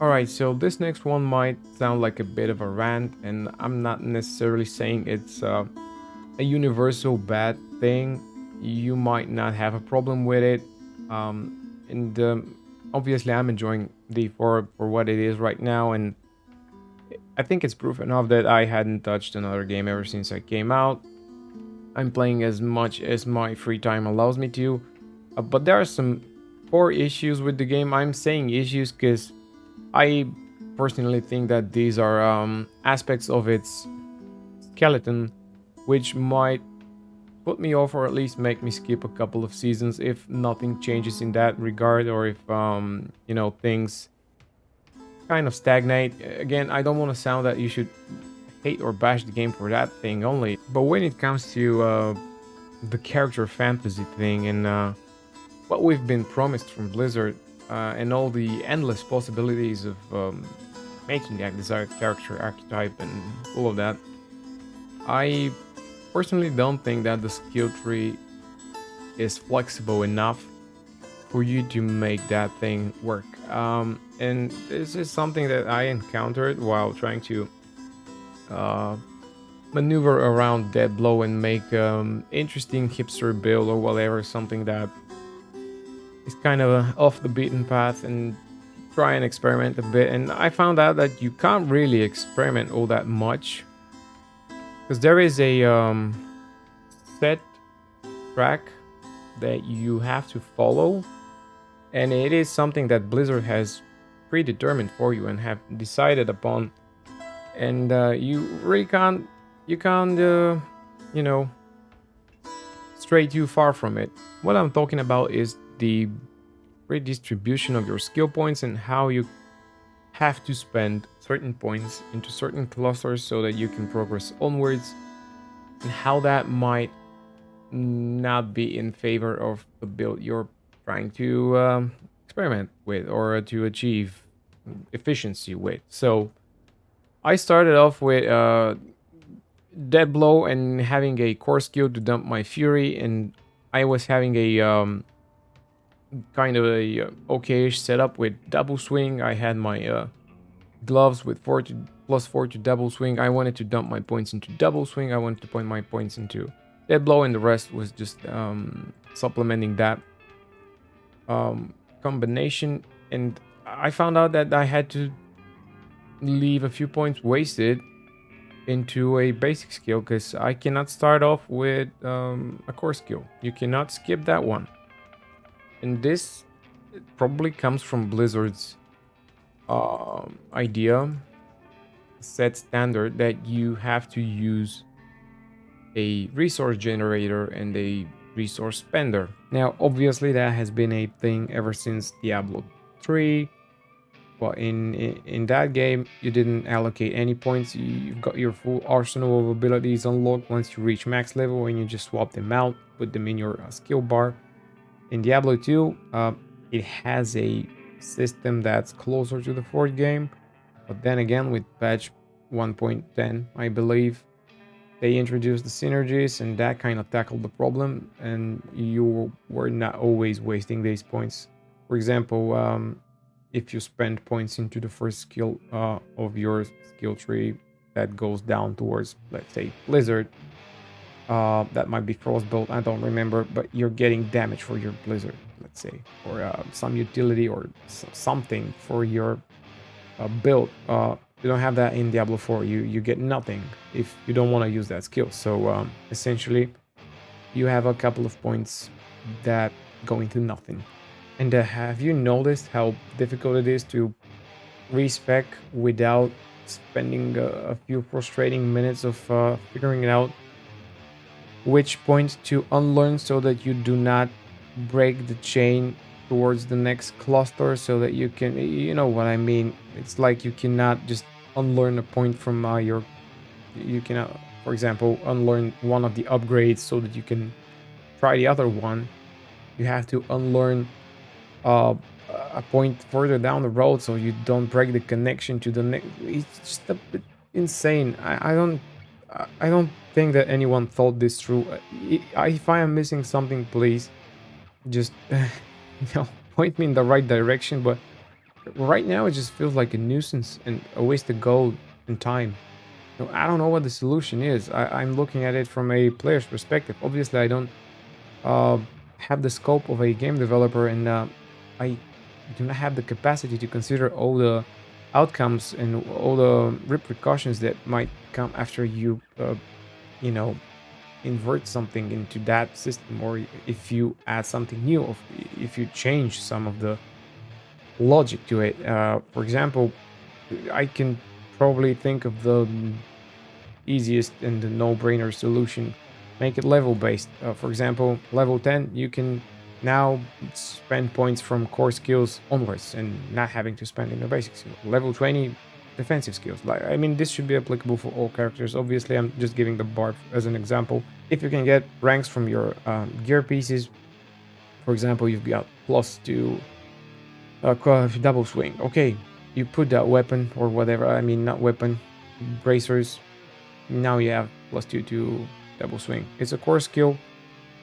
Alright, so this next one might sound like a bit of a rant, and I'm not necessarily saying it's a universal bad thing. You might not have a problem with it. And Obviously, I'm enjoying D4 for what it is right now, and I think it's proof enough that I hadn't touched another game ever since I came out. I'm playing as much as my free time allows me to, but there are some core issues with the game. I'm saying issues because I personally think that these are aspects of its skeleton which might put me off or at least make me skip a couple of seasons if nothing changes in that regard, or if things kind of stagnate. Again, I don't want to sound that you should hate or bash the game for that thing only, but when it comes to the character fantasy thing and what we've been promised from Blizzard, and all the endless possibilities of making that desired character archetype and all of that, I personally don't think that the skill tree is flexible enough for you to make that thing work. And this is something that I encountered while trying to uh, maneuver around Dead Blow and make interesting hipster build or whatever, something that is kind of off the beaten path, and try and experiment a bit. And I found out that you can't really experiment all that much because there is a set track that you have to follow, and it is something that Blizzard has predetermined for you and have decided upon, and you really can't you know stray too far from it. What I'm talking about is the redistribution of your skill points and how you have to spend certain points into certain clusters so that you can progress onwards, and how that might not be in favor of the build you're trying to experiment with or to achieve efficiency with. So I started off with Dead Blow and having a core skill to dump my Fury, and I was having a kind of a okayish setup with double swing. I had my gloves with +4 to double swing. I wanted to dump my points into double swing. I wanted to point my points into Dead Blow, and the rest was just supplementing that combination. And I found out that I had to leave a few points wasted into a basic skill because I cannot start off with a core skill. You cannot skip that one. And this probably comes from Blizzard's idea, set standard, that you have to use a resource generator and a resource spender. Now, obviously, that has been a thing ever since Diablo 3. But in that game, you didn't allocate any points. You've got your full arsenal of abilities unlocked once you reach max level, and you just swap them out, put them in your skill bar. In Diablo 2, it has a system that's closer to the fourth game, but then again, with patch 1.10, I believe, they introduced the synergies, and that kind of tackled the problem, and you were not always wasting these points. For example, if you spend points into the first skill of your skill tree that goes down towards, let's say, Blizzard, that might be Frostbolt, I don't remember, but you're getting damage for your Blizzard, let's say, or some utility or something for your build. You don't have that in Diablo 4. You get nothing if you don't want to use that skill. So essentially, you have a couple of points that go into nothing. And have you noticed how difficult it is to respec without spending a few frustrating minutes of figuring it out which point to unlearn so that you do not break the chain towards the next cluster, so that you can, you know what I mean? It's like you cannot just unlearn a point from you cannot, for example, unlearn one of the upgrades so that you can try the other one. You have to unlearn uh, a point further down the road so you don't break the connection to the next. It's just a bit insane. I don't think that anyone thought this through. If I am missing something, please just point me in the right direction. But Right now, it just feels like a nuisance and a waste of gold and time. I don't know what the solution is. I'm looking at it from a player's perspective. Obviously, I don't uh, have the scope of a game developer, and I do not have the capacity to consider all the outcomes and all the repercussions that might come after you, you know, invert something into that system, or if you add something new, or if you change some of the logic to it. For example, I can probably think of the easiest and the no-brainer solution. Make it level based. For example, level 10, you can now spend points from core skills onwards and not having to spend in the basic skill. Level 20, defensive skills. Like, I mean, this should be applicable for all characters. Obviously, I'm just giving the bard as an example. If you can get ranks from your gear pieces, for example, you've got +2 double swing. Okay, you put that weapon or whatever. I mean, not weapon, bracers. Now you have +2 to double swing. It's a core skill.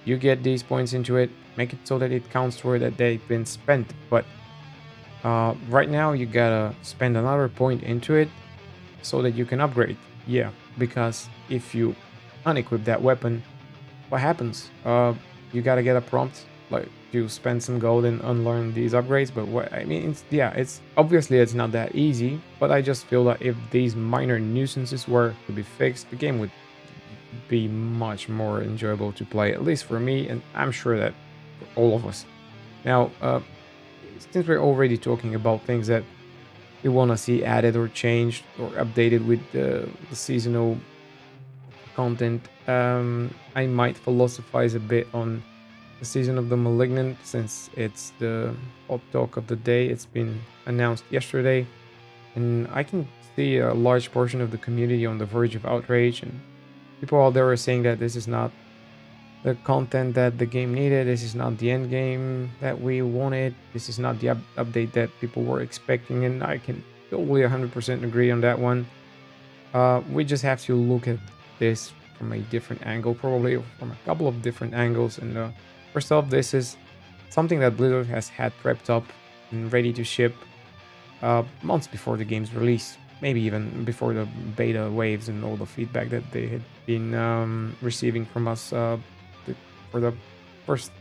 You get these points into it. Make it so that it counts for that they've been spent. But right now you gotta spend another point into it so that you can upgrade. Yeah, because if you unequip that weapon, what happens? You gotta get a prompt like to spend some gold and unlearn these upgrades. But what I mean, it's obviously it's not that easy. But I just feel that if these minor nuisances were to be fixed, the game would be much more enjoyable to play, at least for me, and I'm sure that for all of us. Now, since we're already talking about things that we want to see added or changed or updated with the seasonal content, I might philosophize a bit on the season of the Malignant, since it's the hot talk of the day. It's been announced yesterday, and I can see a large portion of the community on the verge of outrage, and people out there are saying that this is not the content that the game needed. This is not the end game that we wanted. This is not the update that people were expecting, and I can totally 100% agree on that one. We just have to look at this from a different angle, probably from a couple of different angles. And first off, this is something that Blizzard has had prepped up and ready to ship months before the game's release, maybe even before the beta waves and all the feedback that they had been receiving from us for the first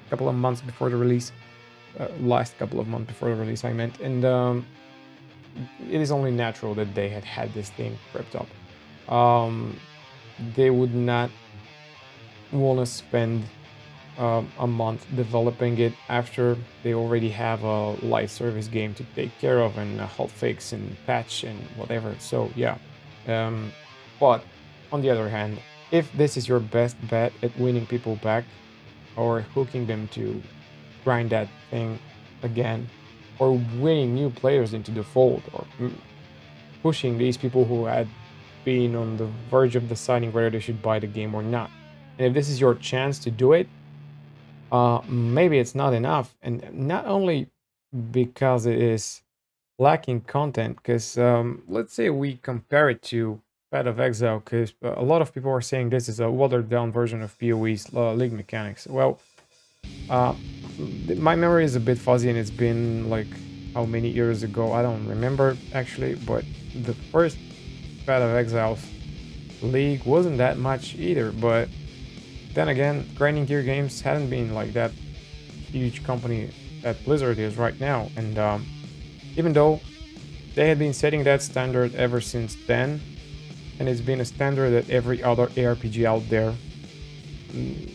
couple of months before the release, last couple of months before the release, I meant. And it is only natural that they had this thing prepped up. They would not want to spend a month developing it after they already have a live service game to take care of, and a hotfix and patch and whatever. So yeah, but on the other hand, if this is your best bet at winning people back or hooking them to grind that thing again, or winning new players into the fold, or pushing these people who had been on the verge of deciding whether they should buy the game or not, and if this is your chance to do it, maybe it's not enough. And not only because it is lacking content, because let's say we compare it to Path of Exile, because a lot of people are saying this is a watered down version of PoE's league mechanics. Well, uh, my memory is a bit fuzzy, and it's been like how many years ago? I don't remember actually, but the first Path of Exiles league wasn't that much either. But then again, grinding gear games hadn't been like that huge company that Blizzard is right now, and even though they had been setting that standard ever since then, and it's been a standard that every other ARPG out there,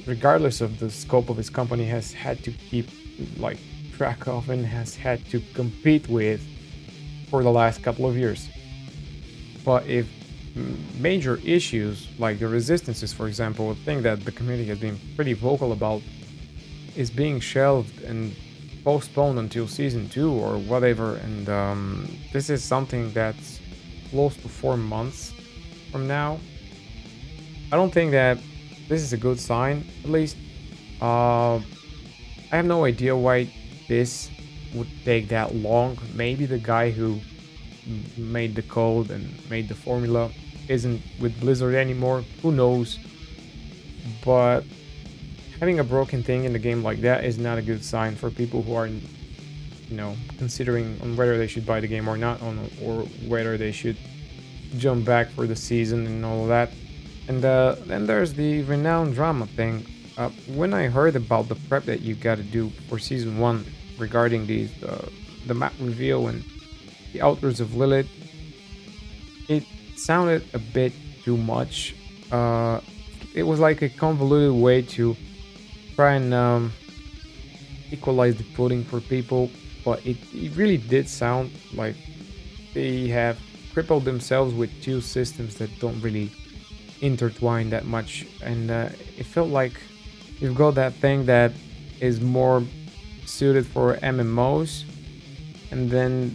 regardless of the scope of its company, has had to keep like track of and has had to compete with for the last couple of years. But if major issues like the resistances, for example, a thing that the community has been pretty vocal about, is being shelved and postponed until season 2 or whatever, and this is something that's close to 4 months from now, I don't think that this is a good sign. At least I have no idea why this would take that long. Maybe the guy who made the code and made the formula isn't with Blizzard anymore, who knows. But having a broken thing in the game like that is not a good sign for people who are you know, considering on whether they should buy the game or not, or whether they should jump back for the season and all of that. And then there's the renowned drama thing. When I heard about the prep that you got to do for season one regarding the map reveal and the Outers of Lilith, it sounded a bit too much. Uh, it was like a convoluted way to try and equalize the footing for people, but it really did sound like they have crippled themselves with two systems that don't really intertwine that much, and it felt like you've got that thing that is more suited for MMOs, and then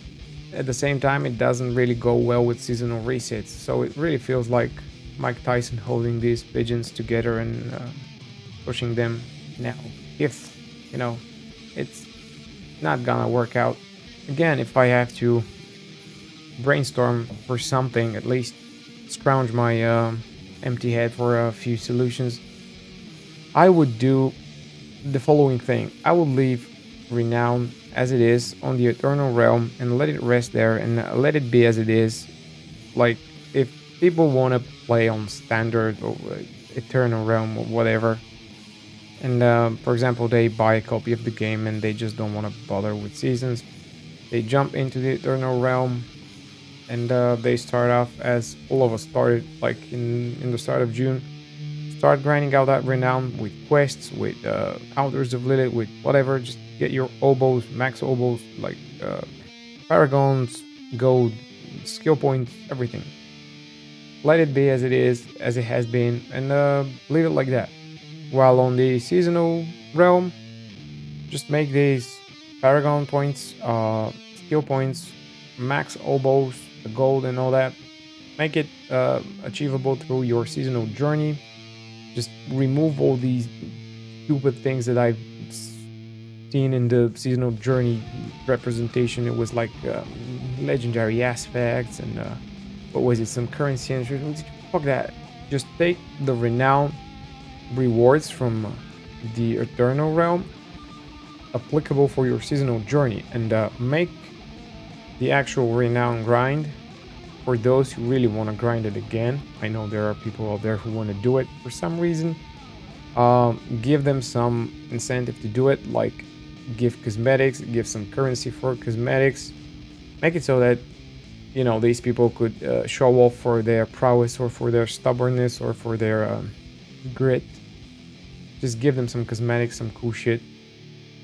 at the same time it doesn't really go well with seasonal resets. So it really feels like Mike Tyson holding these pigeons together and pushing them. Now, if you know, it's not gonna work out. Again, if I have to brainstorm for something, at least scrounge my empty head for a few solutions, I would do the following thing. I would leave Renown as it is on the Eternal Realm and let it rest there and let it be as it is. Like, if people want to play on Standard or Eternal Realm or whatever, and for example, they buy a copy of the game and they just don't want to bother with seasons, they jump into the Eternal Realm and they start off as all of us started, like in the start of June. Start grinding out that renown with quests, with counters of Lilith, with whatever. Just get your oboes, max oboes, like paragons, gold, skill points, everything. Let it be as it is, as it has been, and leave it like that. While on the seasonal realm, just make these paragon points, skill points, max oboes, the gold, and all that. Make it achievable through your seasonal journey. Just remove all these stupid things that I've seen in the seasonal journey representation. It was like legendary aspects and what was it, some currency and fuck that. Just take the renown rewards from the Eternal Realm applicable for your seasonal journey and make the actual renown grind for those who really want to grind it again. I know there are people out there who want to do it for some reason. Give them some incentive to do it, like give cosmetics, give some currency for cosmetics. Make it so that, you know, these people could show off for their prowess or for their stubbornness or for their grit. Just give them some cosmetics, some cool shit,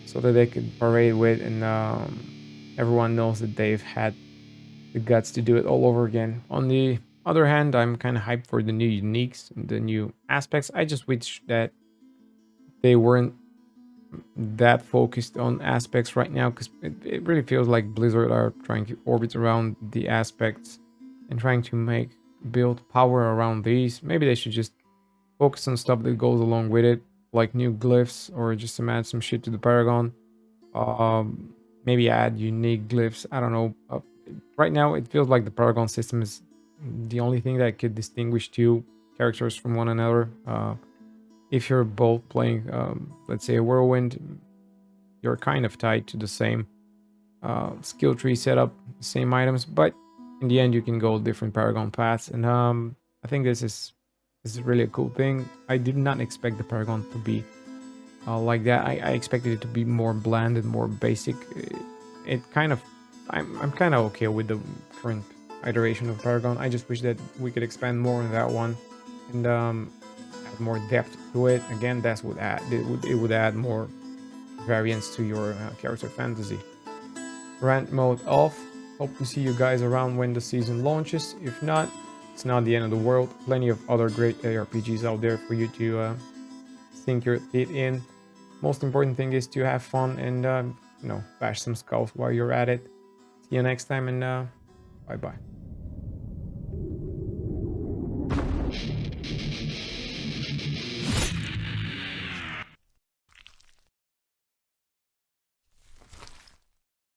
so that they could parade with, and everyone knows that they've had the guts to do it all over again. On the other hand, I'm kind of hyped for the new uniques and the new aspects. I just wish that they weren't that focused on aspects right now, because it really feels like Blizzard are trying to orbit around the aspects and trying to build power around these. Maybe they should just focus on stuff that goes along with it, like new glyphs, or just some add some shit to the Paragon. Maybe add unique glyphs. I don't know. Right now, it feels like the Paragon system is the only thing that could distinguish two characters from one another. If you're both playing, let's say, a Whirlwind, you're kind of tied to the same skill tree setup, same items, but in the end, you can go different Paragon paths. And I think this is really a cool thing. I did not expect the Paragon to be like that. I expected it to be more bland and more basic. It kind of, I'm kind of okay with the current iteration of Paragon. I just wish that we could expand more on that one and add more depth to it. Again, that's what it would add more variance to your character fantasy. Rant mode off. Hope to see you guys around when the season launches. If not, it's not the end of the world. Plenty of other great ARPGs out there for you to sink your teeth in. Most important thing is to have fun and bash some skulls while you're at it. See you next time, and bye bye.